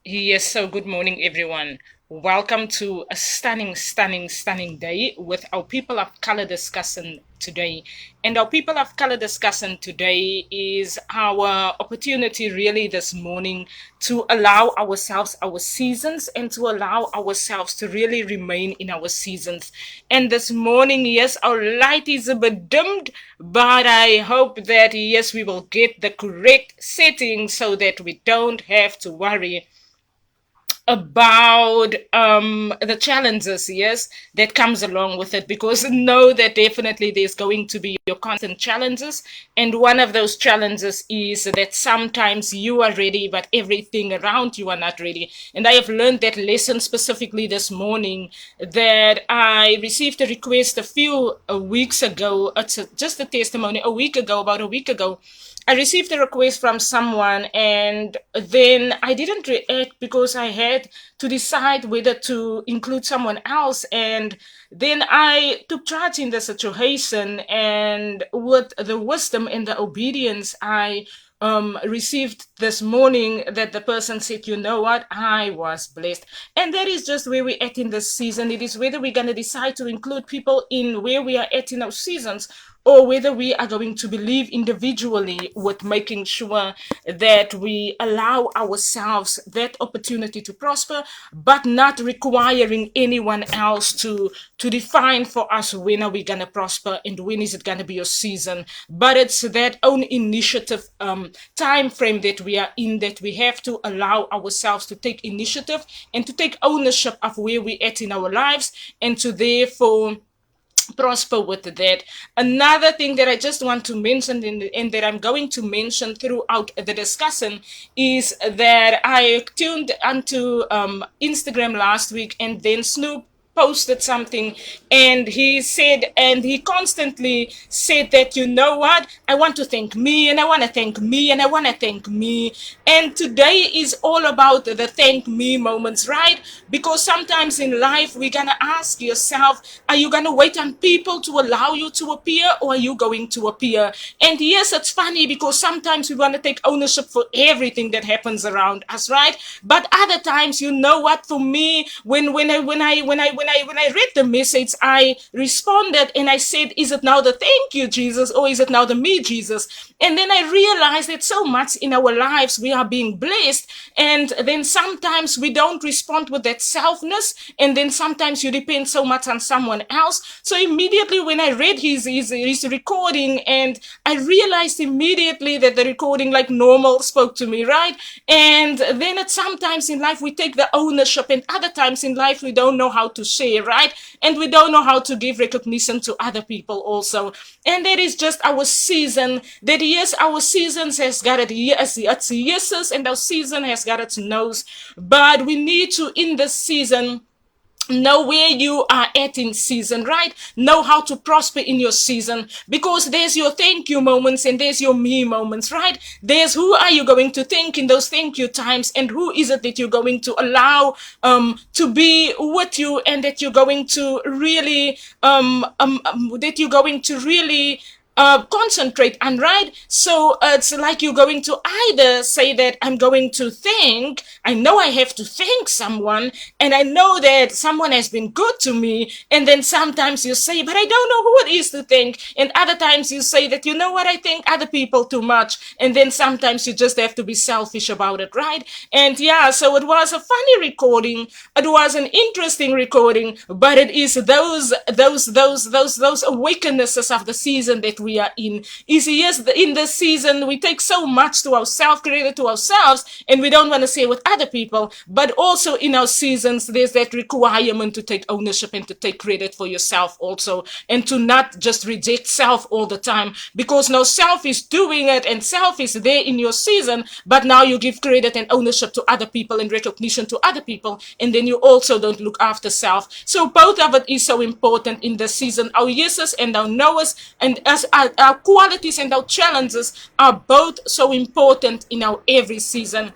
Yes, so good morning, everyone. Welcome to a stunning day with our people of color discussion today. And our people of color discussion today is our opportunity, really, this morning to allow ourselves our seasons and to allow ourselves to really remain in our seasons. And this morning, yes, our light is a bit dimmed, but I hope that, yes, we will get the correct setting so that we don't have to worry about the challenges, yes, that comes along with it, because know that definitely there's going to be your constant challenges, and one of those challenges is that sometimes you are ready but everything around you are not ready. And I have learned that lesson specifically this morning, that I received a request a few weeks ago. It's just a testimony about a week ago. I received a request from someone, and then I didn't react because I had to decide whether to include someone else. And then I took charge in the situation, and with the wisdom and the obedience I received this morning, that the person said, you know what, I was blessed. And that is just where we're at in this season. It is whether we're going to decide to include people in where we are at in our seasons, or whether we are going to believe individually with making sure that we allow ourselves that opportunity to prosper, but not requiring anyone else to define for us when are we going to prosper and when is it going to be your season. But it's that own initiative time frame that we are in, that we have to allow ourselves to take initiative and to take ownership of where we're at in our lives, and to therefore prosper with that. Another thing that I just want to mention, and that I'm going to mention throughout the discussion, is that I tuned onto Instagram last week, and then Snoop posted something, and he constantly said that, you know what, I want to thank me, and I want to thank me, and I want to thank me. And today is all about the thank me moments, right? Because sometimes in life we're gonna ask yourself, are you gonna wait on people to allow you to appear, or are you going to appear? And yes, it's funny because sometimes we want to take ownership for everything that happens around us, right? But other times, you know what, for me, when I read the message, I responded and I said, is it now the thank you Jesus, or is it now the me Jesus? And then I realized that so much in our lives we are being blessed, and then sometimes we don't respond with that selfness, and then sometimes you depend so much on someone else. So immediately when I read his recording, and I realized immediately that the recording, like normal, spoke to me, right? And then at sometimes in life we take the ownership, and other times in life we don't know how to share, right? And we don't know how to give recognition to other people also. And that is just our season. That yes, our seasons has got its yeses, and our season has got its no's. But we need to, in this season, know where you are at in season, right? Know how to prosper in your season, because there's your thank you moments and there's your me moments, right? There's who are you going to thank in those thank you times, and who is it that you're going to allow to be with you, and that you're going to really concentrate on, right? So it's like you're going to either say that I'm going to thank, I know I have to thank someone, and I know that someone has been good to me, and then sometimes you say, but I don't know who it is to thank, and other times you say that, you know what, I thank other people too much, and then sometimes you just have to be selfish about it, right? And yeah, so it was a funny recording, it was an interesting recording, but it is those awakenesses of the season that we are in. Is yes, in this season we take so much to ourselves, credit to ourselves, and we don't want to share with other people. But also in our seasons, there's that requirement to take ownership and to take credit for yourself also, and to not just reject self all the time, because now self is doing it and self is there in your season, but now you give credit and ownership to other people and recognition to other people, and then you also don't look after self. So both of it is so important in the season. Our yeses and our noes, and as our qualities and our challenges are both so important in our every season.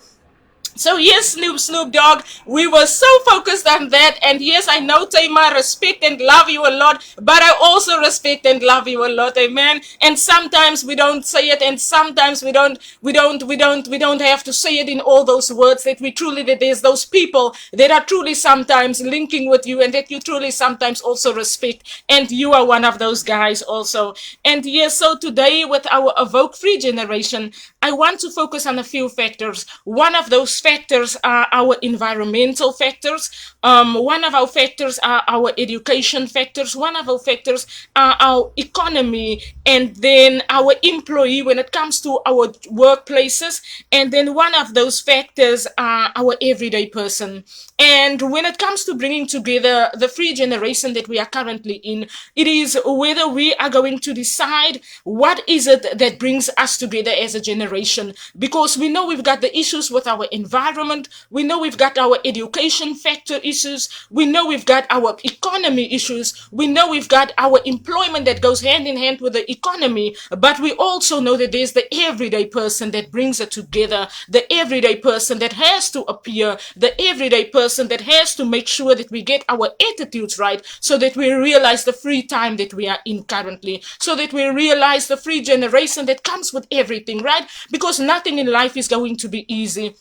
So yes, Snoop Dogg, we were so focused on that. And yes, I know, Tamar, respect and love you a lot, but I also respect and love you a lot, amen. And sometimes we don't say it, and sometimes we don't have to say it in all those words, that we truly, that there's those people that are truly sometimes linking with you, and that you truly sometimes also respect. And you are one of those guys also. And yes, so today with our Evoke Free generation, I want to focus on a few factors. One of those factors are our environmental factors. One of our factors are our education factors. One of our factors are our economy, and then our employee when it comes to our workplaces. And then one of those factors are our everyday person. And when it comes to bringing together the free generation that we are currently in, it is whether we are going to decide what is it that brings us together as a generation. Because we know we've got the issues with our environment, we know we've got our education factor issues, we know we've got our economy issues, we know we've got our employment that goes hand in hand with the economy, but we also know that there's the everyday person that brings it together, the everyday person that has to appear, the everyday person that has to make sure that we get our attitudes right, so that we realize the free time that we are in currently, so that we realize the free generation that comes with everything, right? Because nothing in life is going to be easy.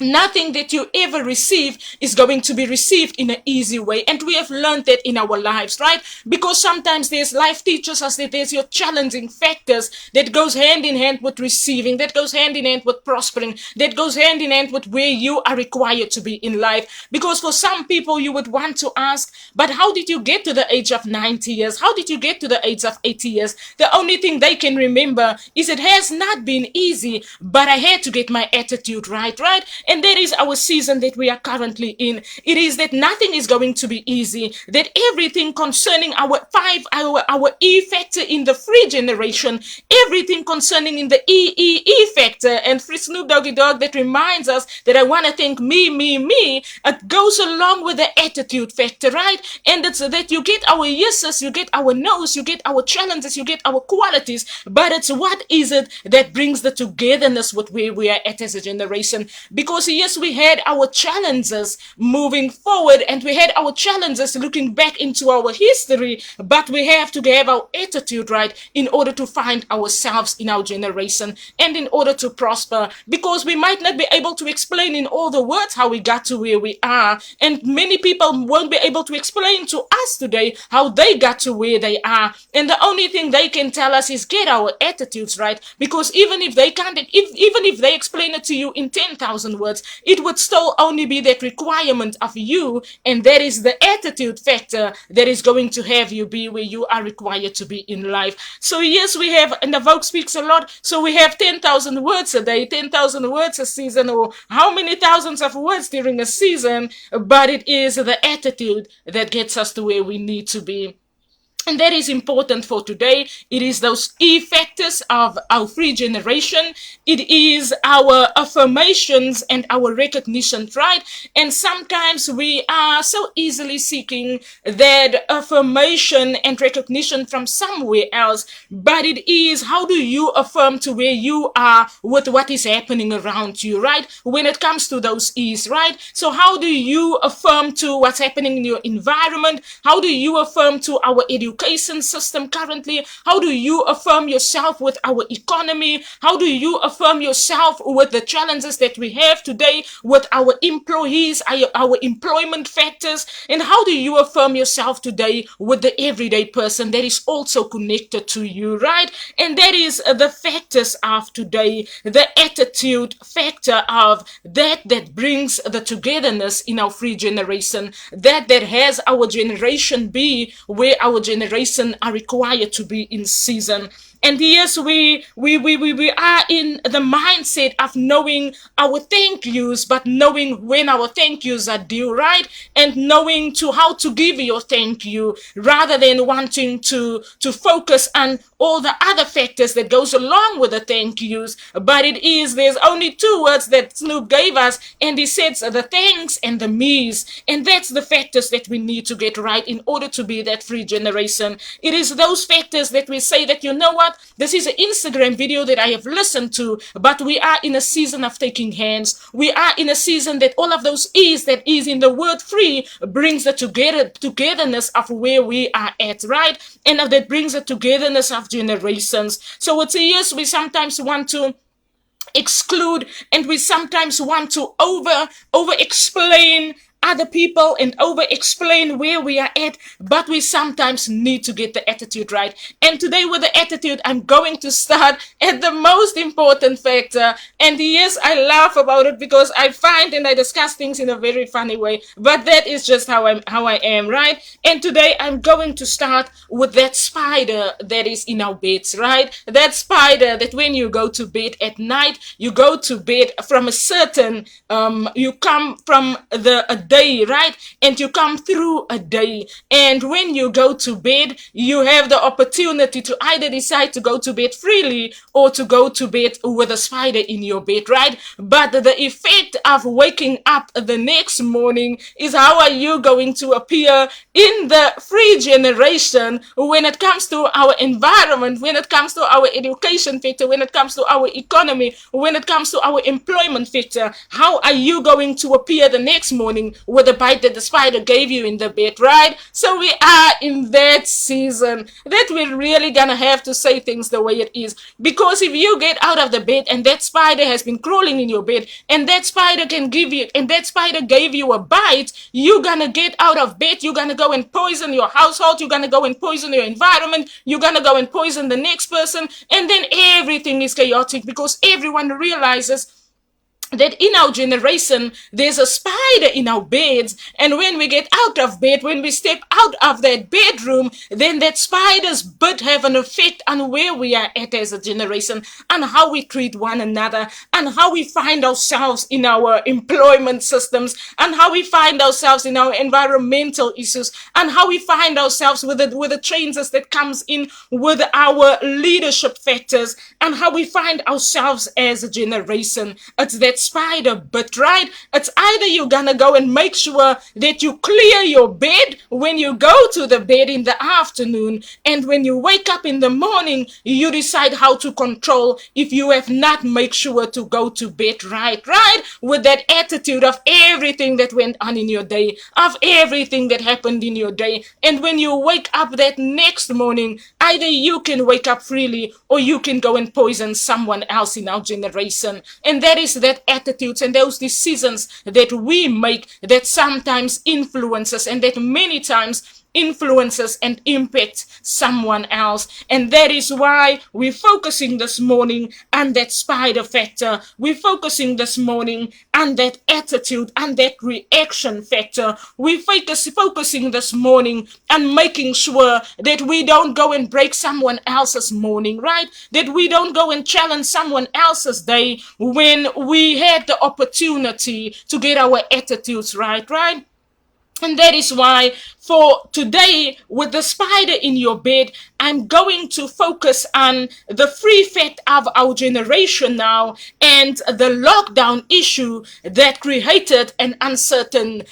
Nothing that you ever receive is going to be received in an easy way. And we have learned that in our lives, right? Because sometimes there's life teaches us that there's your challenging factors that goes hand in hand with receiving, that goes hand in hand with prospering, that goes hand in hand with where you are required to be in life. Because for some people, you would want to ask, but how did you get to the age of 90 years? How did you get to the age of 80 years? The only thing they can remember is it has not been easy, but I had to get my attitude right, right? And that is our season that we are currently in. It is that nothing is going to be easy, that everything concerning our E factor in the free generation, everything concerning in the E factor, and free Snoop Doggy Dog, that reminds us that I want to think me, it goes along with the attitude factor, right? And it's that you get our yeses, you get our no's, you get our challenges, you get our qualities, but it's what is it that brings the togetherness with where we are at as a generation. Because yes, we had our challenges moving forward, and we had our challenges looking back into our history, but we have to have our attitude right in order to find ourselves in our generation and in order to prosper. Because we might not be able to explain in all the words how we got to where we are, and many people won't be able to explain to us today how they got to where they are. And the only thing they can tell us is get our attitudes right. Because even if they can't, even if they explain it to you in 10,000 words, it would still only be that requirement of you, and that is the attitude factor that is going to have you be where you are required to be in life. So yes, we have, and the Vogue speaks a lot, so we have 10,000 words a day, 10,000 words a season, or how many thousands of words during a season, but it is the attitude that gets us to where we need to be. And that is important for today. It is those E factors of our free generation. It is our affirmations and our recognition, right? And sometimes we are so easily seeking that affirmation and recognition from somewhere else. But it is, how do you affirm to where you are with what is happening around you, right? When it comes to those E's, right? So how do you affirm to what's happening in your environment? How do you affirm to our education system currently? How do you affirm yourself with our economy? How do you affirm yourself with the challenges that we have today with our employees, our employment factors? And how do you affirm yourself today with the everyday person that is also connected to you, right? And that is the factors of today, the attitude factor of that brings the togetherness in our free generation, that has our generation be where our generation are required to be in season. And yes, we are in the mindset of knowing our thank yous, but knowing when our thank yous are due, right? And knowing to how to give your thank you, rather than wanting to focus on all the other factors that goes along with the thank yous, but there's only two words that Snoop gave us, and he said the thanks and the me's, and that's the factors that we need to get right in order to be that free generation. It is those factors that we say that, you know what, this is an Instagram video that I have listened to, but we are in a season of taking hands. We are in a season that all of those E's that is in the word free brings the togetherness of where we are at, right? And that brings the togetherness of generations. So it's a yes, we sometimes want to exclude, and we sometimes want to over explain other people and over explain where we are at, but we sometimes need to get the attitude right. And today with the attitude, I'm going to start at the most important factor. And yes, I laugh about it because I find and I discuss things in a very funny way, but that is just how I am, right? And today I'm going to start with that spider that is in our beds, right? That spider that when you go to bed at night, you go to bed from a certain you come from a day, right? And you come through a day, and when you go to bed, you have the opportunity to either decide to go to bed freely or to go to bed with a spider in your bed, right? But the effect of waking up the next morning is how are you going to appear in the free generation when it comes to our environment, when it comes to our education factor, when it comes to our economy, when it comes to our employment factor. How are you going to appear the next morning with the bite that the spider gave you in the bed, right? So we are in that season that we're really gonna have to say things the way it is, because if you get out of the bed and that spider has been crawling in your bed, and that spider gave you a bite, you're gonna get out of bed, you're gonna go and poison your household, you're gonna go and poison your environment, you're gonna go and poison the next person, and then everything is chaotic because everyone realizes that in our generation there's a spider in our beds, and when we get out of bed, when we step out of that bedroom, then that spider's bit have an effect on where we are at as a generation, and how we treat one another, and how we find ourselves in our employment systems, and how we find ourselves in our environmental issues, and how we find ourselves with the changes that comes in with our leadership factors, and how we find ourselves as a generation. It's that spider bit, right? It's either you're gonna go and make sure that you clear your bed when you go to the bed in the afternoon, and when you wake up in the morning, you decide how to control if you have not made sure to go to bed right, with that attitude of everything that went on in your day, of everything that happened in your day. And when you wake up that next morning, either you can wake up freely or you can go and poison someone else in our generation. And that is that attitudes and those decisions that we make that sometimes influences, and that many times influences and impacts someone else. And that is why we're focusing this morning on that spider factor. We're focusing this morning on that attitude and that reaction factor. We're focusing this morning on making sure that we don't go and break someone else's morning, right? That we don't go and challenge someone else's day when we had the opportunity to get our attitudes right? And that is why for today, with the spider in your bed, I'm going to focus on the free fact of our generation now, and the lockdown issue that created an uncertain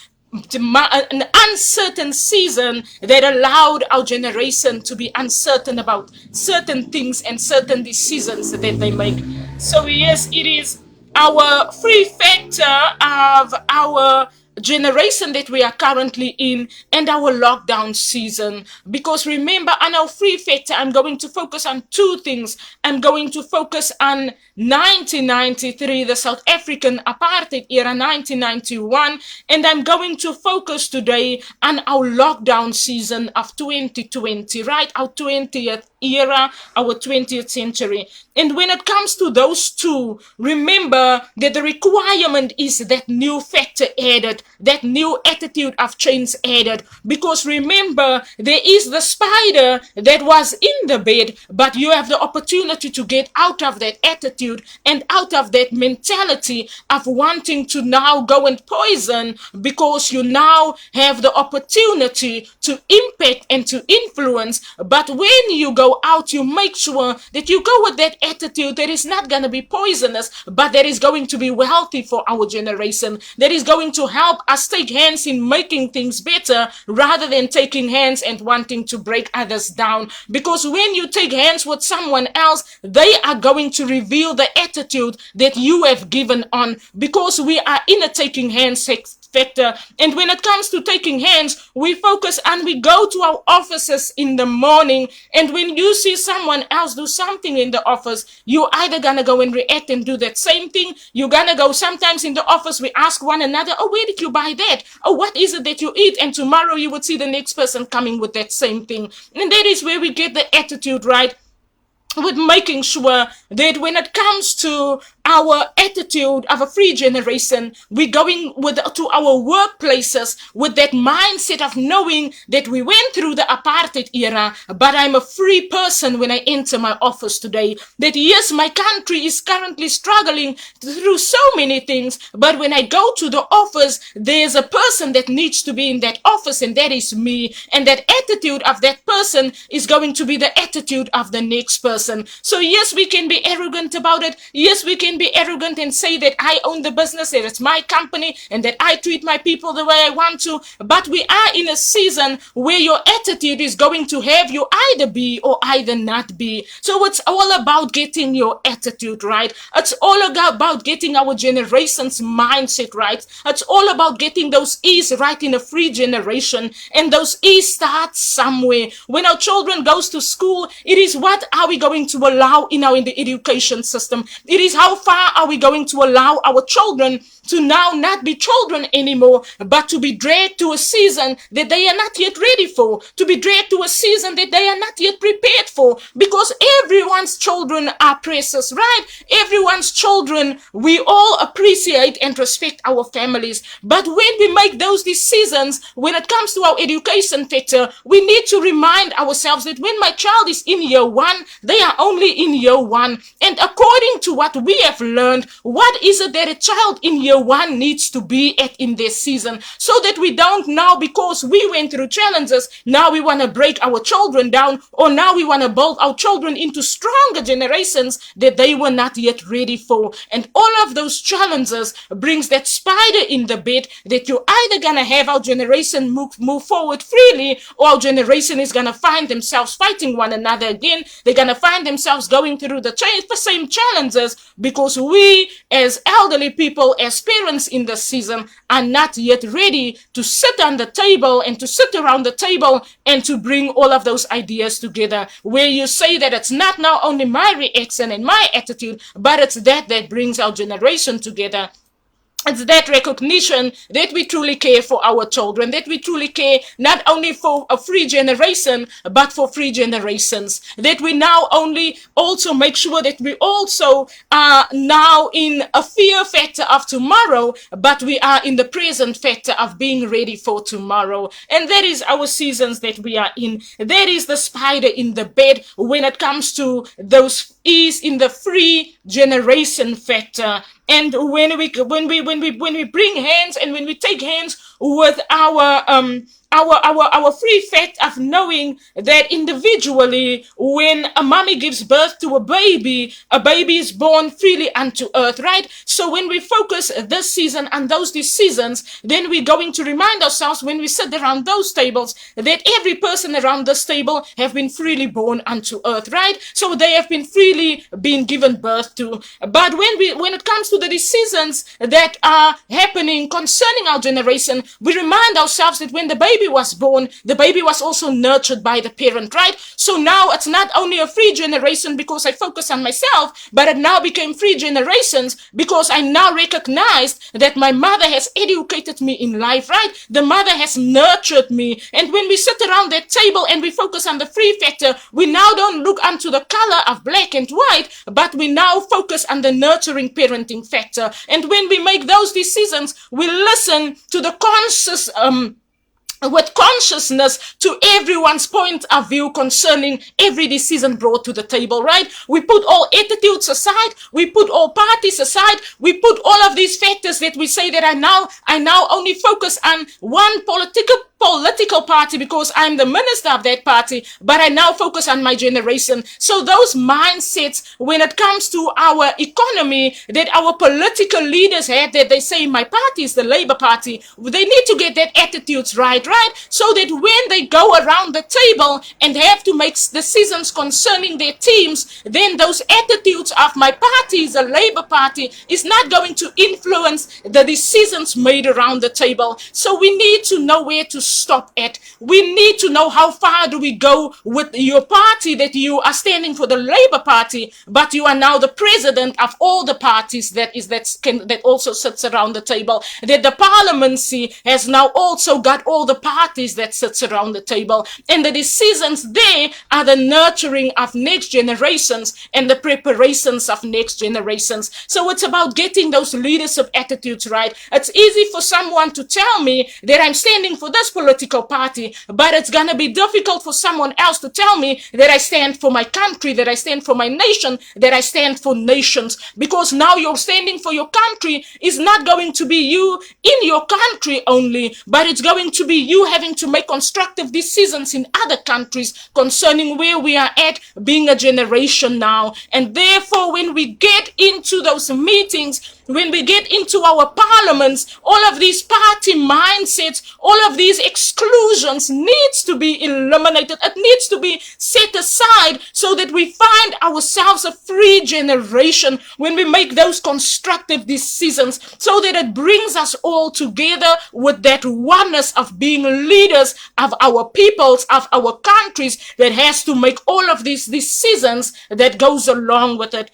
season that allowed our generation to be uncertain about certain things and certain decisions that they make. So yes, it is our free factor of our generation that we are currently in, and our lockdown season. Because remember, on our free factor, I'm going to focus on two things. I'm going to focus on 1993, the South African apartheid era, 1991, and I'm going to focus today on our lockdown season of 2020, right? Our 20th era, our 20th century. And when it comes to those two, remember that the requirement is that new factor added, that new attitude of change added. Because remember, there is the spider that was in the bed, but you have the opportunity to get out of that attitude and out of that mentality of wanting to now go and poison, because you now have the opportunity to impact and to influence. But when you go out, you make sure that you go with that attitude that is not going to be poisonous, but that is going to be healthy for our generation, that is going to help us take hands in making things better rather than taking hands and wanting to break others down. Because when you take hands with someone else, they are going to reveal the attitude that you have given on, because we are in a taking hands factor. And when it comes to taking hands, we focus and we go to our offices in the morning, and when you see someone else do something in the office, you either gonna go and react and do that same thing. You're gonna go, sometimes in the office we ask one another, oh, where did you buy that? Oh, what is it that you eat? And tomorrow you would see the next person coming with that same thing. And that is where we get the attitude right, with making sure that when it comes to our attitude of a free generation, we're going to our workplaces with that mindset of knowing that we went through the apartheid era, but I'm a free person when I enter my office today. That yes, my country is currently struggling through so many things, but when I go to the office, there's a person that needs to be in that office, and that is me. And that attitude of that person is going to be the attitude of the next person. So yes, we can be arrogant about it. Yes, we can be arrogant and say that I own the business, that it's my company, and that I treat my people the way I want to. But we are in a season where your attitude is going to have you either be or either not be. So it's all about getting your attitude right. It's all about getting our generation's mindset right. It's all about getting those E's right in a free generation. And those E's start somewhere. When our children goes to school, it is what are we going to allow in the education system. It is how far are we going to allow our children to now not be children anymore, but to be dragged to a season that they are not yet ready for, to be dragged to a season that they are not yet prepared for, because everyone's children are precious, right? Everyone's children, we all appreciate and respect our families. But when we make those decisions, when it comes to our education sector, we need to remind ourselves that when my child is in year one, they are only in year one. And according to what we have learned, what is it that a child in year one needs to be at in this season, so that we don't now, because we went through challenges, now we want to break our children down, or now we want to build our children into stronger generations that they were not yet ready for. And all of those challenges brings that spider in the bed, that you're either gonna have our generation move forward freely, or our generation is gonna find themselves fighting one another again. They're gonna find themselves going through the same challenges, because we as elderly people, as parents in this season, are not yet ready to sit on the table and to sit around the table and to bring all of those ideas together, where you say that it's not now only my reaction and my attitude, but it's that brings our generation together. It's that recognition that we truly care for our children, that we truly care not only for a free generation, but for free generations. That we now only also make sure that we also are now in a fear factor of tomorrow, but we are in the present factor of being ready for tomorrow. And that is our seasons that we are in. That is the spider in the bed when it comes to those E's in the free generation factor. And when we bring hands, and when we take hands with our free fact of knowing that individually, when a mommy gives birth to a baby is born freely unto earth, right? So when we focus this season on those decisions, then we're going to remind ourselves when we sit around those tables that every person around this table have been freely born unto earth, right? So they have been freely been given birth to. But when it comes to the decisions that are happening concerning our generation, we remind ourselves that when the baby baby was born, the baby was also nurtured by the parent, right? So now it's not only a free generation because I focus on myself, but it now became free generations because I now recognized that my mother has educated me in life, right? The mother has nurtured me. And when we sit around that table and we focus on the free factor, we now don't look onto the color of black and white, but we now focus on the nurturing parenting factor. And when we make those decisions, we listen to the conscious with consciousness to everyone's point of view concerning every decision brought to the table, right? We put all attitudes aside, we put all parties aside, we put all of these factors that we say that I now only focus on one political party because I'm the minister of that party, but I now focus on my generation. So those mindsets, when it comes to our economy, that our political leaders had, that they say my party is the Labour Party, they need to get that attitudes right? So that when they go around the table and have to make decisions concerning their teams, then those attitudes of my party is a Labour Party is not going to influence the decisions made around the table. So we need to know where to stop at. We need to know how far do we go with your party, that you are standing for the Labour Party, but you are now the president of all the parties that also sits around the table, that the parliamentary has now also got all the parties that sits around the table, and the decisions there are the nurturing of next generations and the preparations of next generations. So it's about getting those leadership attitudes right. It's easy for someone to tell me that I'm standing for this political party, but it's going to be difficult for someone else to tell me that I stand for my country, that I stand for my nation, that I stand for nations, because now you're standing for your country is not going to be you in your country only, but it's going to be you having to make constructive decisions in other countries concerning where we are at being a generation now. And therefore, when we get into those meetings, when we get into our parliaments, all of these party mindsets, all of these exclusions needs to be eliminated. It needs to be set aside so that we find ourselves a free generation when we make those constructive decisions, so that it brings us all together with that oneness of being leaders of our peoples, of our countries, that has to make all of these decisions that goes along with it.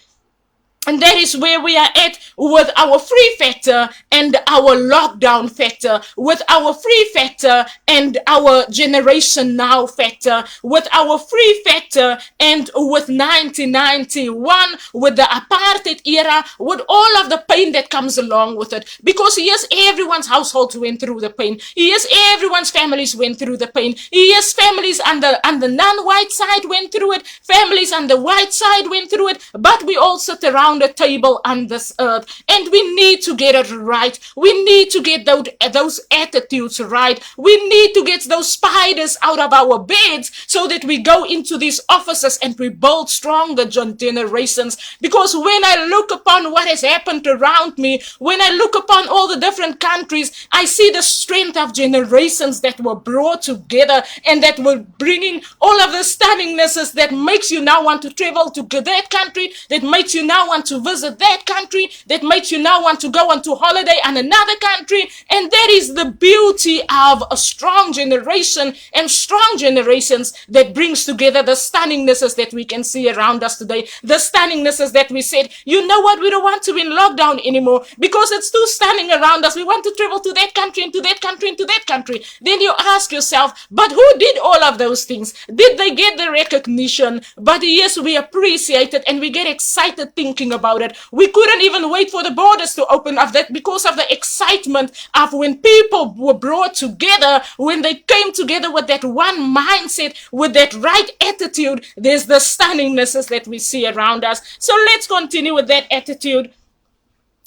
And that is where we are at with our free factor and our lockdown factor, with our free factor and our generation now factor, with our free factor and with 1991, with the apartheid era, with all of the pain that comes along with it. Because yes, everyone's households went through the pain. Yes, everyone's families went through the pain. Yes, families on the non-white side went through it. Families on the white side went through it. But we all sit around the table on this earth, and we need to get it right. We need to get those attitudes right. We need to get those spiders out of our beds so that we go into these offices and we build stronger generations. Because when I look upon what has happened around me, when I look upon all the different countries, I see the strength of generations that were brought together and that were bringing all of the stunningnesses that makes you now want to travel to that country, that makes you now want to visit that country, that makes you now want to go on to holiday in another country. And that is the beauty of a strong generation and strong generations that brings together the stunningnesses that we can see around us today. The stunningnesses that we said, you know what, we don't want to be in lockdown anymore because it's too stunning around us. We want to travel to that country and to that country and to that country. Then you ask yourself, but who did all of those things? Did they get the recognition? But yes, we appreciate it and we get excited thinking about it. We couldn't even wait for the borders to open up that because of the excitement of when people were brought together, when they came together with that one mindset, with that right attitude. There's the stunningnesses that we see around us. So let's continue with that attitude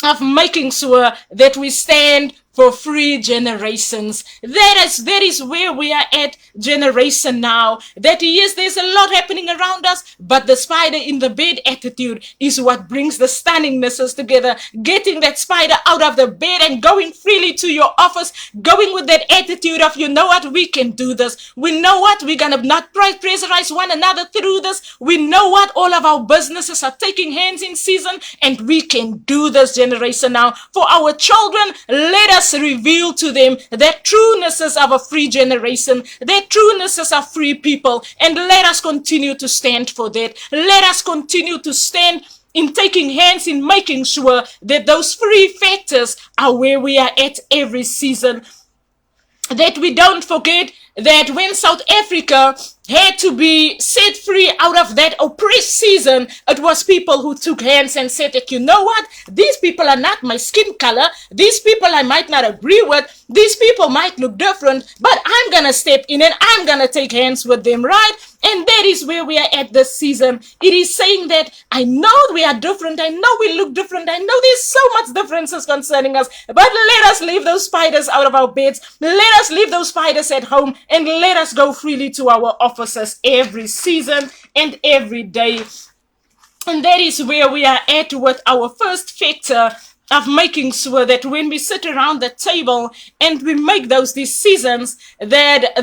of making sure that we stand for free generations. That is where we are at generation now. That yes, there's a lot happening around us, but the spider in the bed attitude is what brings the stunningnesses together. Getting that spider out of the bed and going freely to your office, going with that attitude of, you know what, we can do this. We know what, we're gonna not pressurize one another through this. We know what, all of our businesses are taking hands in season, and we can do this generation now. For our children, let us us reveal to them that truenesses of a free generation, that truenesses of free people, and let us continue to stand for that. Let us continue to stand in taking hands in making sure that those free factors are where we are at every season. That we don't forget that when South Africa had to be set free out of that oppressed season, it was people who took hands and said that, you know what, these people are not my skin color, these people I might not agree with, these people might look different, but I'm gonna step in and I'm gonna take hands with them, right? And that is where we are at this season. It is saying that I know we are different, I know we look different, I know there's so much differences concerning us, but let us leave those spiders out of our beds, let us leave those spiders at home, and let us go freely to our offices every season and every day. And that is where we are at with our first factor of making sure that when we sit around the table and we make those decisions, that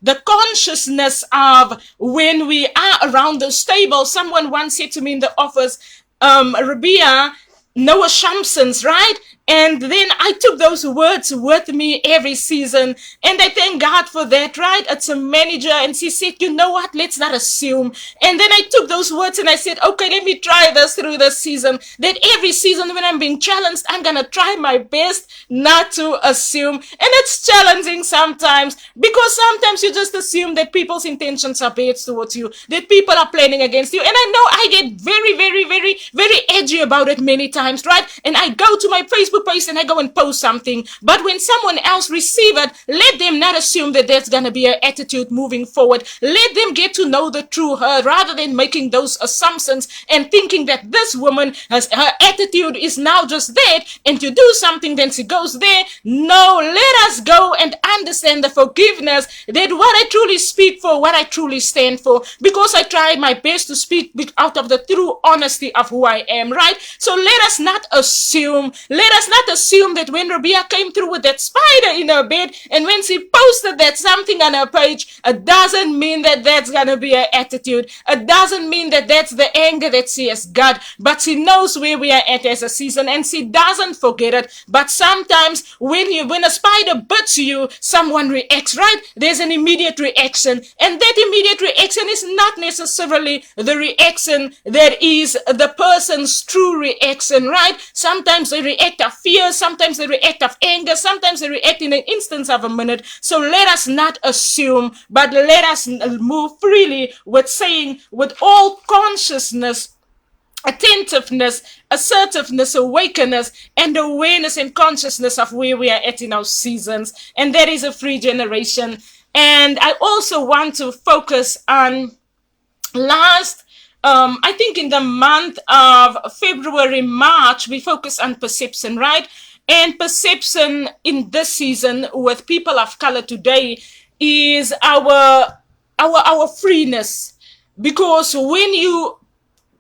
the consciousness of when we are around those tables. Someone once said to me in the office, Rabia, no assumptions, right? And then I took those words with me every season, and I thank God for that, right? It's a manager, and she said, you know what, let's not assume. And then I took those words and I said, okay, let me try this through this season, that every season when I'm being challenged, I'm gonna try my best not to assume. And it's challenging sometimes, because sometimes you just assume that people's intentions are bad towards you, that people are planning against you. And I know I get very, very, very, very edgy about it many times, right? And I go to my Facebook page and I go and post something, but when someone else receive it, let them not assume that there's gonna be an attitude moving forward. Let them get to know the true her, rather than making those assumptions and thinking that this woman has, her attitude is now just that, and you do something then she goes there. No, let us go and understand the forgiveness, that what I truly speak for, what I truly stand for, because I try my best to speak out of the true honesty of who I am, right? So let us not assume, let us not assume that when Rabia came through with that spider in her bed, and when she posted that something on her page, it doesn't mean that that's gonna be her attitude. It doesn't mean that that's the anger that she has got, but she knows where we are at as a season, and she doesn't forget it. But sometimes when a spider bites you, someone reacts, right? There's an immediate reaction, and that immediate reaction is not necessarily the reaction that is the person's true reaction, right? Sometimes they react of fear, sometimes they react of anger, sometimes they react in an instance of a minute. So let us not assume, but let us move freely with saying, with all consciousness, attentiveness, assertiveness, awakeness, and awareness and consciousness of where we are at in our seasons. And that is a free generation. And I also want to focus on I think in the month of February, March, we focus on perception, right? And perception in this season with people of color today is our freeness. Because when you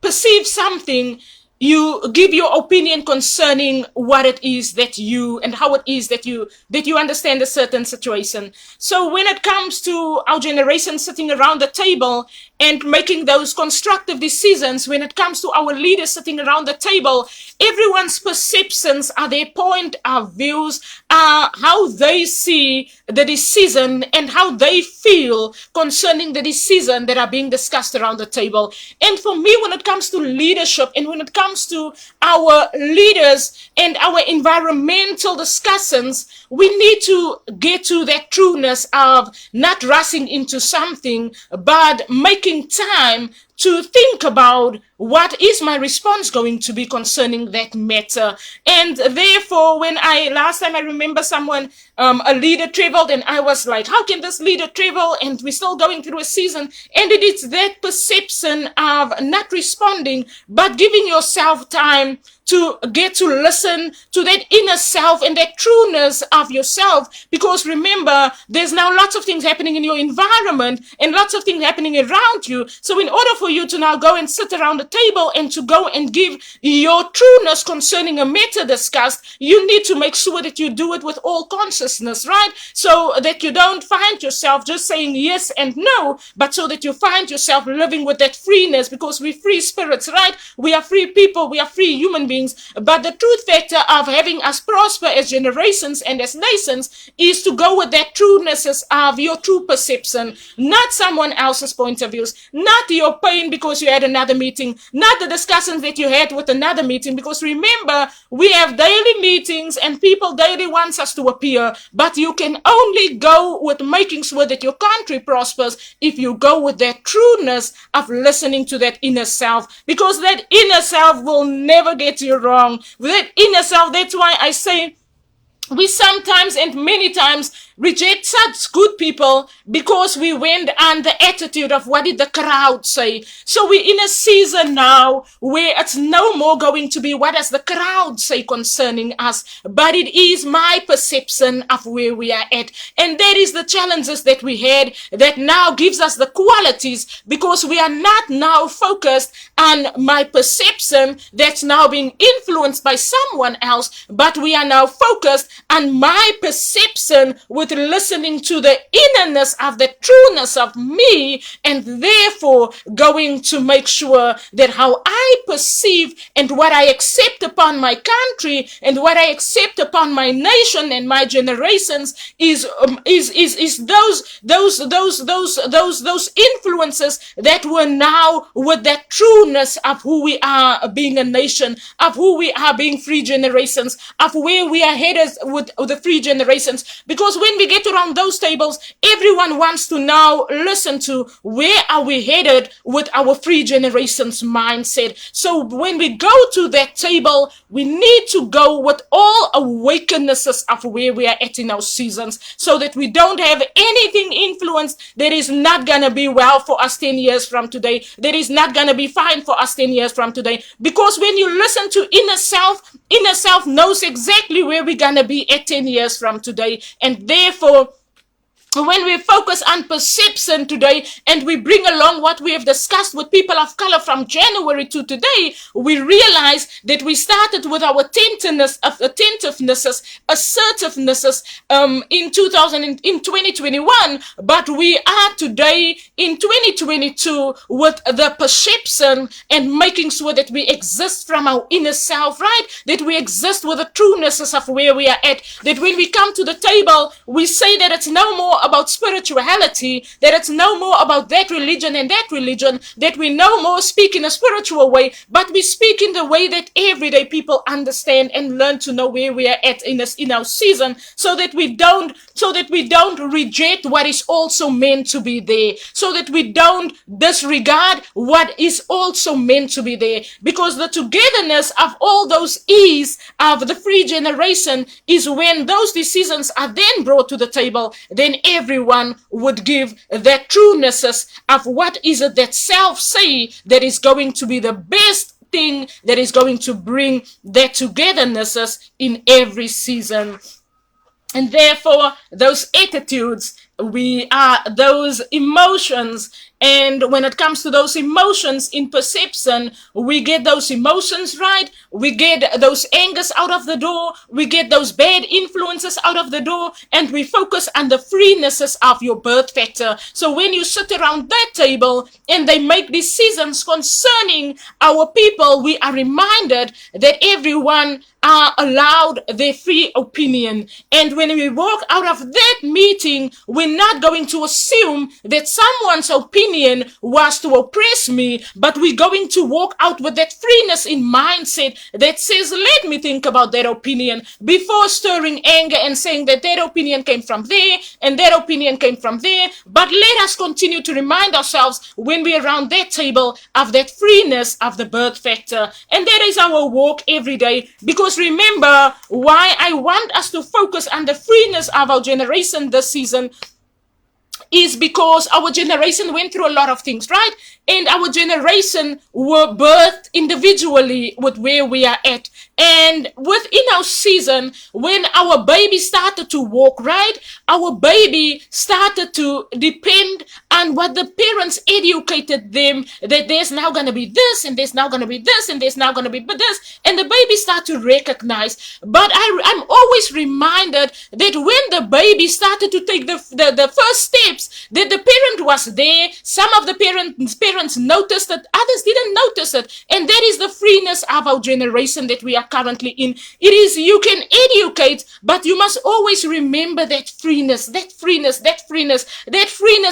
perceive something, you give your opinion concerning what it is that you, and how it is that you understand a certain situation. So when it comes to our generation sitting around the table and making those constructive decisions, when it comes to our leaders sitting around the table, everyone's perceptions are their point of views, how they see the decision and how they feel concerning the decision that are being discussed around the table. And for me, when it comes to leadership and when it comes to our leaders and our environmental discussions, we need to get to that trueness of not rushing into something, but making time to think about what is my response going to be concerning that matter. And therefore, when last time I remember someone, a leader traveled, and I was like, how can this leader travel and we're still going through a season? And it is that perception of not responding, but giving yourself time to get to listen to that inner self and that trueness of yourself. Because remember, there's now lots of things happening in your environment and lots of things happening around you. So in order for you to now go and sit around the table and to go and give your trueness concerning a matter discussed, you need to make sure that you do it with all consciousness, right? So that you don't find yourself just saying yes and no, but so that you find yourself living with that freeness, because we're free spirits, right? We are free people, we are free human beings. beings. But the truth factor of having us prosper as generations and as nations is to go with that trueness of your true perception, not someone else's point of views, not your pain because you had another meeting, not the discussions that you had with another meeting. Because remember, we have daily meetings and people daily wants us to appear, but you can only go with making sure that your country prospers if you go with that trueness of listening to that inner self, because that inner self will never get you wrong. With that inner self, that's why I say we sometimes and many times reject such good people because we went on the attitude of what did the crowd say. So we're in a season now where it's no more going to be what does the crowd say concerning us, but it is my perception of where we are at. And that is the challenges that we had that now gives us the qualities, because we are not now focused on my perception that's now being influenced by someone else, but we are now focused on my perception with listening to the innerness of the trueness of me, and therefore going to make sure that how I perceive and what I accept upon my country and what I accept upon my nation and my generations is those influences that were now with that trueness of who we are being a nation, of who we are being free generations, of where we are headed with the free generations. Because when we get around those tables, everyone wants to now listen to where are we headed with our free generations mindset. So when we go to that table, we need to go with all awakenesses of where we are at in our seasons, so that we don't have anything influence that is not going to be well for us 10 years from today, that is not going to be fine for us 10 years from today. Because when you listen to inner self knows exactly where we're going to be at 10 years from today. And therefore, when we focus on perception today and we bring along what we have discussed with people of color from January to today, we realize that we started with our attentiveness, assertiveness in 2021, but we are today in 2022 with the perception and making sure that we exist from our inner self, right? That we exist with the truenesses of where we are at. That when we come to the table, we say that it's no more about spirituality, that it's no more about that religion and that religion, that we no more speak in a spiritual way, but we speak in the way that everyday people understand and learn to know where we are at in our season, so that we don't reject what is also meant to be there, so that we don't disregard what is also meant to be there. Because the togetherness of all those E's of the free generation is when those decisions are then brought to the table, then everyone would give that trueness of what is it that self say that is going to be the best thing that is going to bring that togetherness in every season. And therefore, those attitudes, we are those emotions. And when it comes to those emotions in perception, we get those emotions right. We get those angers out of the door. We get those bad influences out of the door. And we focus on the freenesses of your birth factor. So when you sit around that table and they make decisions concerning our people, we are reminded that everyone are allowed their free opinion. And when we walk out of that meeting, we're not going to assume that someone's opinion was to oppress me, but we're going to walk out with that freeness in mindset that says, let me think about that opinion before stirring anger and saying that that opinion came from there and that opinion came from there. But let us continue to remind ourselves when we're around that table of that freeness of the birth factor. And that is our walk every day. Because remember, why I want us to focus on the freeness of our generation this season is because our generation went through a lot of things, right? And our generation were birthed individually with where we are at. And within our season, when our baby started to walk, right? Our baby started to depend on what the parents educated them, that there's now going to be this, and there's now going to be this, and there's now going to be this. And the baby started to recognize. But I'm always reminded that when the baby started to take the first steps, that the parent was there. Some of the parents parents noticed it, others didn't notice it. And that is the freeness of our generation that we are currently in. It is, you can educate, but you must always remember that freeness, that freeness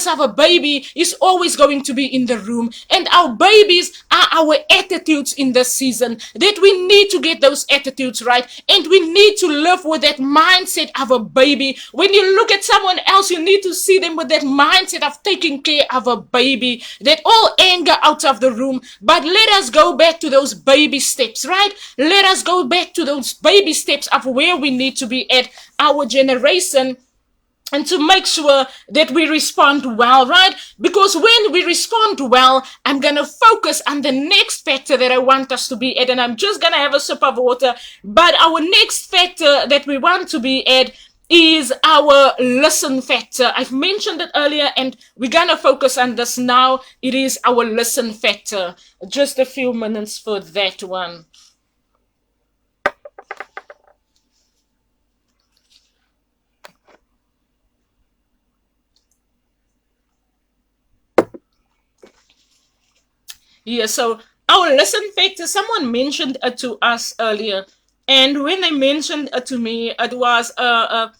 of a baby is always going to be in the room. And our babies are our attitudes in this season, that we need to get those attitudes right. And we need to live with that mindset of a baby. When you look at someone else, you need to see them with that mindset of taking care of a baby, that all anger out of the room. But let us go back to those baby steps, right? Let us go back to those baby steps of where we need to be at, our generation, and to make sure that we respond well, right? Because when we respond well, I'm going to focus on the next factor that I want us to be at. And I'm just going to have a sip of water. But our next factor that we want to be at is our listen factor. I've mentioned it earlier, and we're going to focus on this now. It is our listen factor. Just a few minutes for that one. Yeah, so our listen factor, someone mentioned it to us earlier. And when they mentioned it to me, it was an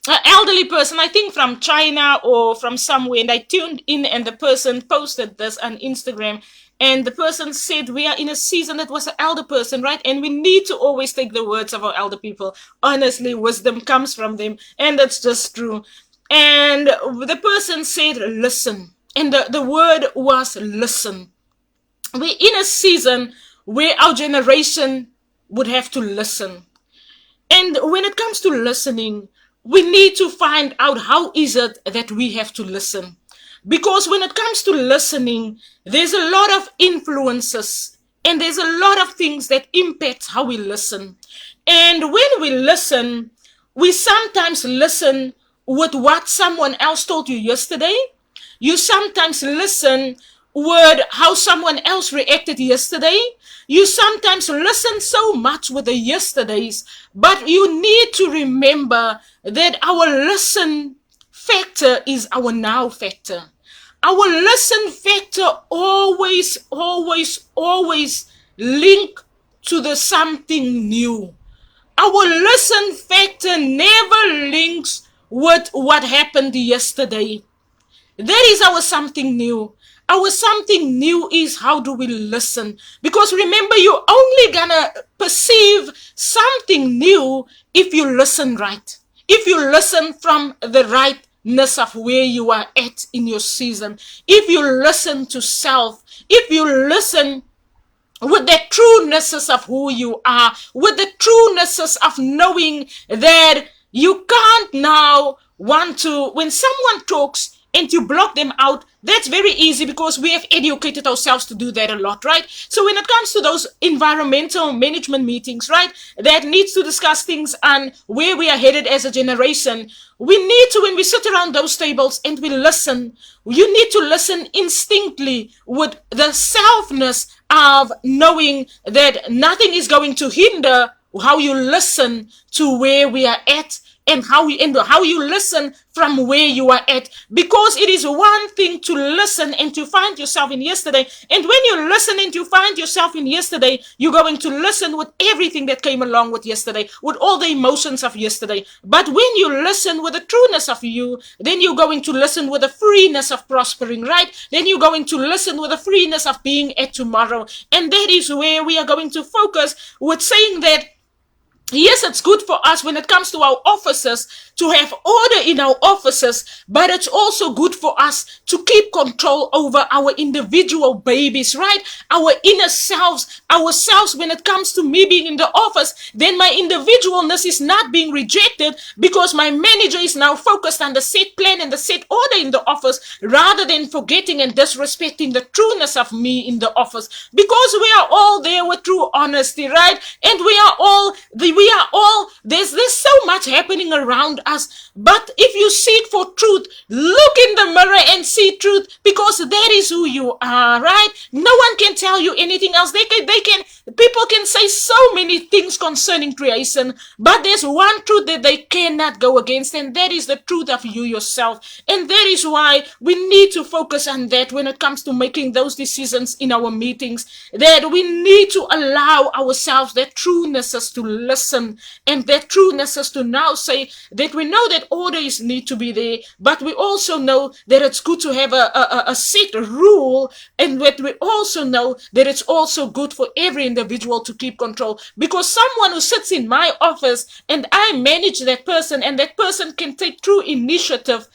elderly person, I think from China or from somewhere. And I tuned in, and the person posted this on Instagram. And the person said, we are in a season, that was an elder person, right? And we need to always take the words of our elder people. Honestly, wisdom comes from them. And that's just true. And the person said, listen. And the word was listen. We're in a season where our generation would have to listen. And when it comes to listening, we need to find out how is it that we have to listen. Because when it comes to listening, there's a lot of influences, and there's a lot of things that impact how we listen. And when we listen, we sometimes listen with what someone else told you yesterday. You sometimes listen with how someone else reacted yesterday. You sometimes listen so much with the yesterdays, but you need to remember that our listen factor is our now factor. Our listen factor always link to the something new. Our listen factor never links with what happened yesterday. That is our something new. Our something new is how do we listen? Because remember, you're only gonna perceive something new if you listen right. If you listen from the rightness of where you are at in your season. If you listen to self. If you listen with the truenesses of who you are. With the truenesses of knowing that you can't now want to, when someone talks, and you block them out, that's very easy because we have educated ourselves to do that a lot, right? So when it comes to those environmental management meetings, right, that needs to discuss things on where we are headed as a generation, we need to, when we sit around those tables and we listen, you need to listen instinctively with the selfness of knowing that nothing is going to hinder how you listen to where we are at, and how you listen from where you are at. Because it is one thing to listen and to find yourself in yesterday. And when you listen and you find yourself in yesterday, you're going to listen with everything that came along with yesterday, with all the emotions of yesterday. But when you listen with the trueness of you, then you're going to listen with the freeness of prospering, right? Then you're going to listen with the freeness of being at tomorrow. And that is where we are going to focus with saying that yes, it's good for us when it comes to our offices to have order in our offices, but it's also good for us to keep control over our individual babies, right? Our inner selves, ourselves. When it comes to me being in the office, then my individualness is not being rejected because my manager is now focused on the set plan and the set order in the office rather than forgetting and disrespecting the trueness of me in the office. Because we are all there with true honesty, right? And we are all, there's so much what's happening around us. But if you seek for truth, look in the mirror and see truth, because that is who you are, right? No one can tell you anything else. People can say so many things concerning creation, but there's one truth that they cannot go against, and that is the truth of you yourself. And that is why we need to focus on that when it comes to making those decisions in our meetings, that we need to allow ourselves that trueness is to listen, and that trueness is to now say that we know that order is need to be there, but we also know that it's good to have a set rule, and that we also know that it's also good for every individual to keep control. Because someone who sits in my office and I manage that person, and that person can take true initiative,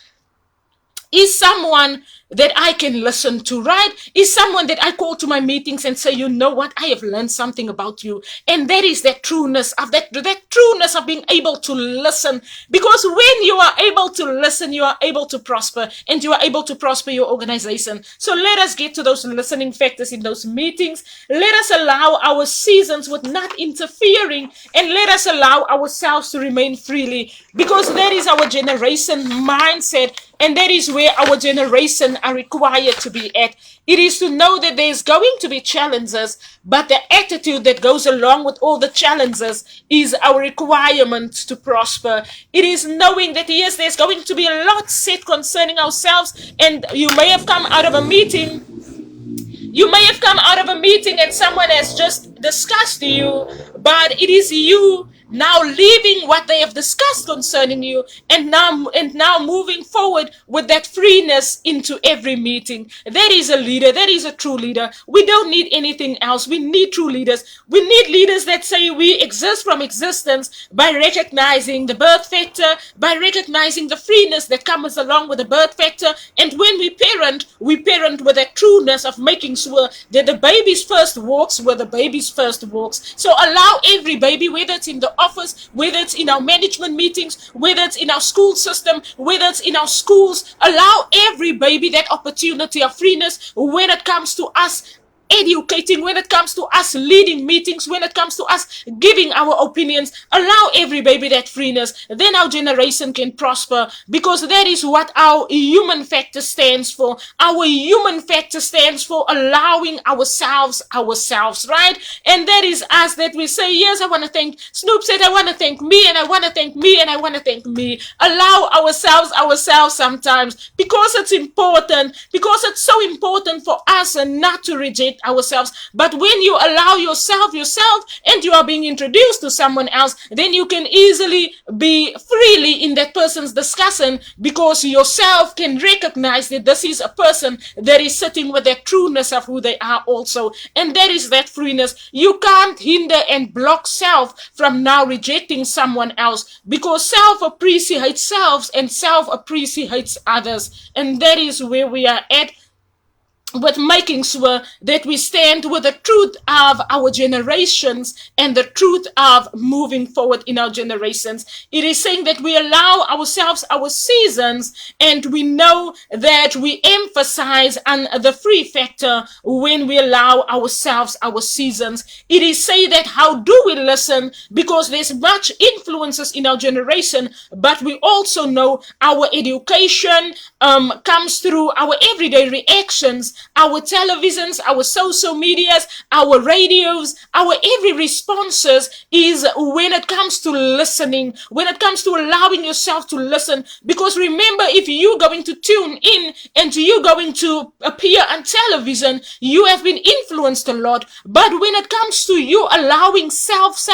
is someone that I can listen to, right? Is someone that I call to my meetings and say, you know what, I have learned something about you. And that is that trueness of that trueness of being able to listen. Because when you are able to listen, you are able to prosper, and you are able to prosper your organization. So let us get to those listening factors in those meetings. Let us allow our seasons with not interfering, and let us allow ourselves to remain freely, because that is our generation mindset, and that is where our generation are required to be at. It is to know that there's going to be challenges, but the attitude that goes along with all the challenges is our requirement to prosper. It is knowing that yes, there's going to be a lot said concerning ourselves, and you may have come out of a meeting and someone has just discussed you, but it is you now leaving what they have discussed concerning you, and now moving forward with that freeness into every meeting. That is a leader. That is a true leader. We don't need anything else. We need true leaders. We need leaders that say we exist from existence by recognizing the birth factor, by recognizing the freeness that comes along with the birth factor. And when we parent with that trueness of making sure that the baby's first walks where the baby's first walks. So allow every baby, whether it's in the office, whether it's in our management meetings, whether it's in our school system, whether it's in our schools, allow every baby that opportunity of freeness when it comes to us educating, when it comes to us leading meetings, when it comes to us giving our opinions. Allow every baby that freeness. Then our generation can prosper, because that is what our human factor stands for. Our human factor stands for allowing ourselves, right? And that is us, that we say, yes, I want to thank Snoop said, I want to thank me, and I want to thank me, and I want to thank me. Allow ourselves sometimes, because it's important, because it's so important for us and not to reject ourselves. But when you allow yourself and you are being introduced to someone else, then you can easily be freely in that person's discussion, because yourself can recognize that this is a person that is sitting with that trueness of who they are also, and that is that freeness. You can't hinder and block self from now rejecting someone else, because self appreciates self and self appreciates others, and that is where we are at, with making sure that we stand with the truth of our generations and the truth of moving forward in our generations. It is saying that we allow ourselves our seasons, and we know that we emphasize on the free factor when we allow ourselves our seasons. It is saying that how do we listen, because there's much influences in our generation, but we also know our education comes through our everyday reactions, our televisions, our social medias, our radios, our every responses is when it comes to listening, when it comes to allowing yourself to listen. Because remember, if you're going to tune in and you're going to appear on television, you have been influenced a lot. But when it comes to you allowing self's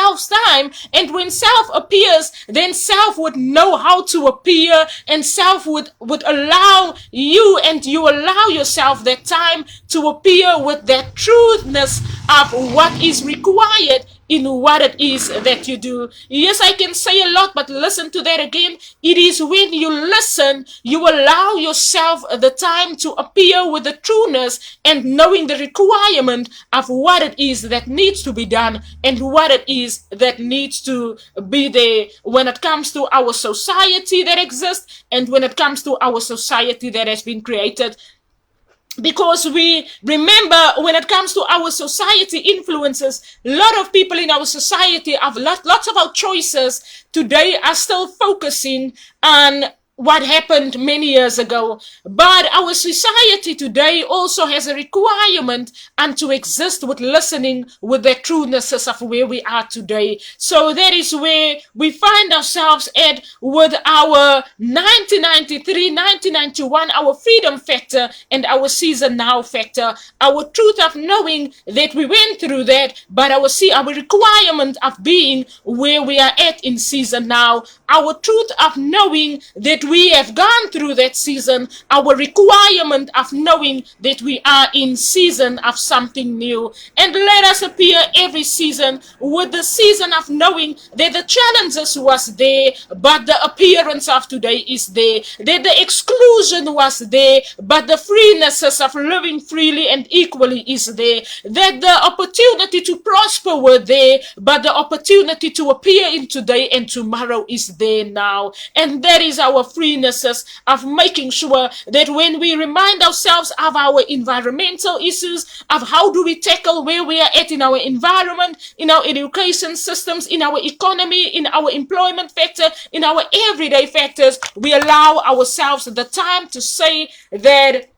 time, and when self appears, then self would know how to appear, and self would allow you, and you allow yourself that time to appear with that truthness of what is required in what it is that you do. Yes, I can say a lot, but listen to that again. It is when you listen, you allow yourself the time to appear with the trueness and knowing the requirement of what it is that needs to be done and what it is that needs to be there when it comes to our society that exists and when it comes to our society that has been created because we remember when it comes to our society influences, a lot of people in our society have lots of our choices today are still focusing on what happened many years ago. But our society today also has a requirement and to exist with listening with the truenesses of where we are today. So that is where we find ourselves at with our 1993, 1991, our freedom factor and our season now factor. Our truth of knowing that we went through that, but our requirement of being where we are at in season now. Our truth of knowing that we have gone through that season, our requirement of knowing that we are in season of something new. And let us appear every season with the season of knowing that the challenges was there, but the appearance of today is there, that the exclusion was there, but the freenesses of living freely and equally is there, that the opportunity to prosper were there, but the opportunity to appear in today and tomorrow is there now. And that is our freeness of making sure that when we remind ourselves of our environmental issues, of how do we tackle where we are at in our environment, in our education systems, in our economy, in our employment factor, in our everyday factors, we allow ourselves the time to say that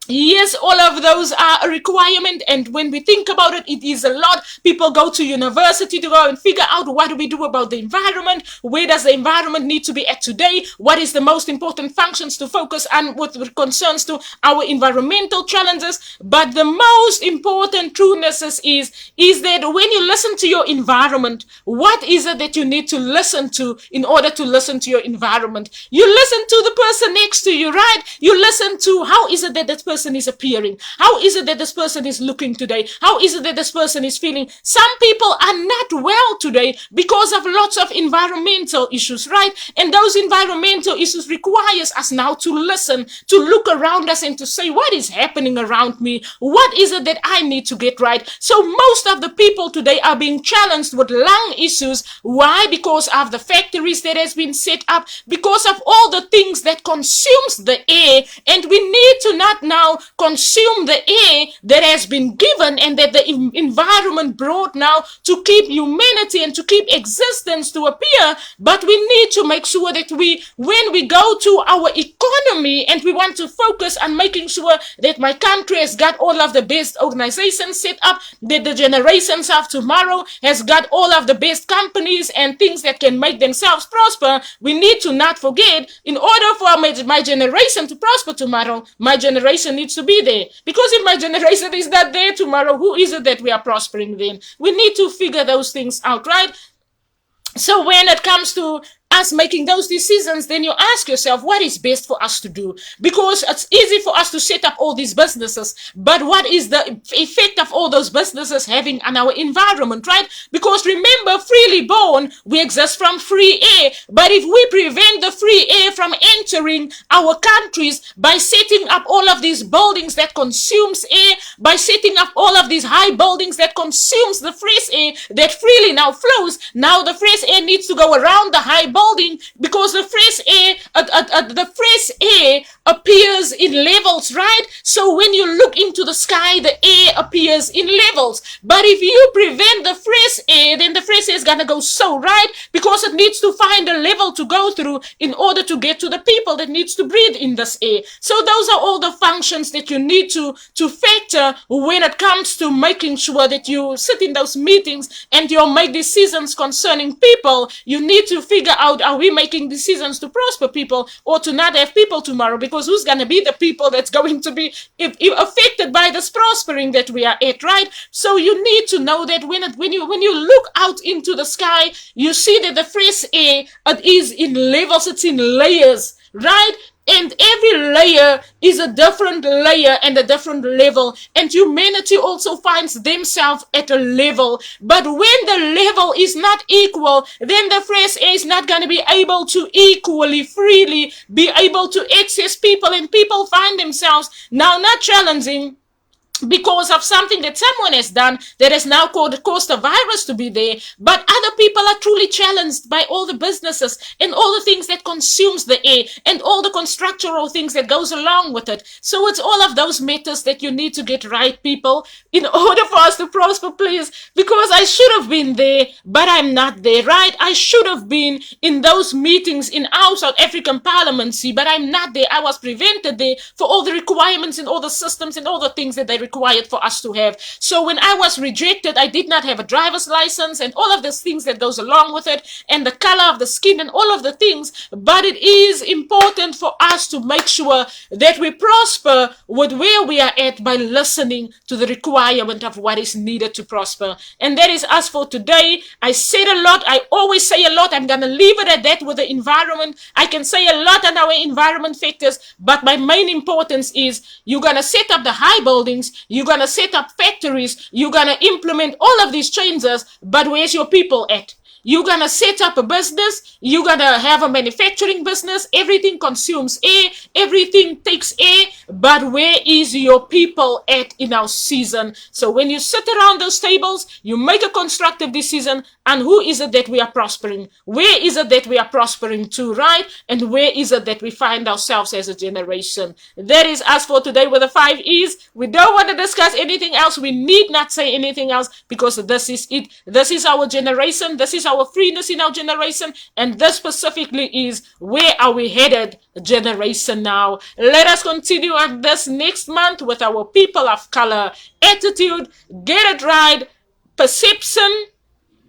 yes, all of those are a requirement, and when we think about it, it is a lot. People go to university to go and figure out what do we do about the environment, where does the environment need to be at today, what is the most important functions to focus on with concerns to our environmental challenges. But the most important trueness is that when you listen to your environment, what is it that you need to listen to in order to listen to your environment? You listen to the person next to you, right? You listen to how is it that this person is appearing? How is it that this person is looking today? How is it that this person is feeling? Some people are not well today because of lots of environmental issues, right? And those environmental issues requires us now to listen, to look around us and to say, what is happening around me? What is it that I need to get right? So most of the people today are being challenged with lung issues. Why? Because of the factories that has been set up, because of all the things that consumes the air, and we need to not now consume the air that has been given and that the environment brought now to keep humanity and to keep existence to appear. But we need to make sure that when we go to our economy and we want to focus on making sure that my country has got all of the best organizations set up, that the generations of tomorrow has got all of the best companies and things that can make themselves prosper, we need to not forget, in order for my generation to prosper tomorrow, my generation needs to be there. Because if my generation is not there tomorrow, who is it that we are prospering then? We need to figure those things out, right? So when it comes to us making those decisions, then you ask yourself, what is best for us to do? Because it's easy for us to set up all these businesses, but what is the effect of all those businesses having on our environment, right? Because remember, freely born, we exist from free air. But if we prevent the free air from entering our countries by setting up all of these buildings that consumes air, by setting up all of these high buildings that consumes the fresh air that freely now flows, now the fresh air needs to go around the high building, because the fresh air appears in levels, right? So when you look into the sky, the air appears in levels. But if you prevent the fresh air, then the fresh air is gonna go so, right? Because it needs to find a level to go through in order to get to the people that needs to breathe in this air. So those are all the functions that you need to factor when it comes to making sure that you sit in those meetings and you make decisions concerning people. You need to figure out, are we making decisions to prosper people or to not have people tomorrow? Because who's going to be the people that's going to be affected by this prospering that we are at, right? So you need to know that when you look out into the sky, you see that the fresh air, it is in levels, it's in layers, right? And every layer is a different layer and a different level. And humanity also finds themselves at a level. But when the level is not equal, then the fresh air is not going to be able to equally, freely be able to access people. And people find themselves now not challenging because of something that someone has done that has now caused a virus to be there. But other people are truly challenged by all the businesses and all the things that consumes the air and all the constructural things that goes along with it. So it's all of those matters that you need to get right, people, in order for us to prosper, please. Because I should have been there, but I'm not there, right? I should have been in those meetings in our South African parliament, see, but I'm not there. I was prevented there for all the requirements and all the systems and all the things that they required for us to have. So when I was rejected, I did not have a driver's license and all of those things that goes along with it, and the color of the skin and all of the things. But it is important for us to make sure that we prosper with where we are at by listening to the requirement of what is needed to prosper. And that is us for today. I said a lot. I always say a lot. I'm going to leave it at that with the environment. I can say a lot on our environment factors, but my main importance is you're going to set up the high buildings, you're going to set up factories, you're going to implement all of these changes, but where's your people at? You're going to set up a business, you're going to have a manufacturing business, everything consumes air, everything takes air, but where is your people at in our season? So when you sit around those tables, you make a constructive decision, and who is it that we are prospering? Where is it that we are prospering to, right? And where is it that we find ourselves as a generation? That is us for today with the 5 E's. We don't want to discuss anything else. We need not say anything else, because this is it. This is our generation. This is our freeness in our generation. And this specifically is where are we headed generation now. Let us continue on this next month with our people of color attitude, get it right, perception,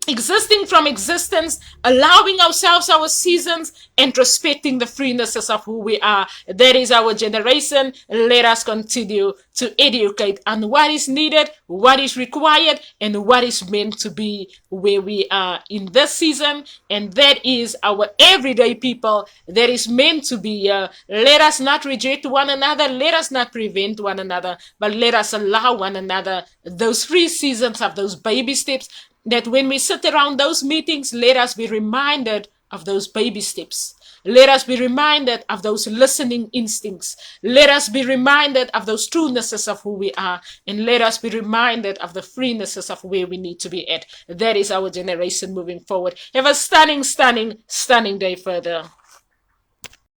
existing from existence, allowing ourselves our seasons, and respecting the freenesses of who we are. That is our generation. Let us continue to educate on what is needed, what is required, and what is meant to be where we are in this season. And that is our everyday people that is meant to be here. Let us not reject one another. Let us not prevent one another, but let us allow one another those free seasons of those baby steps, that when we sit around those meetings, let us be reminded of those baby steps. Let us be reminded of those listening instincts. Let us be reminded of those truenesses of who we are. And let us be reminded of the freenesses of where we need to be at. That is our generation moving forward. Have a stunning, stunning, stunning day further.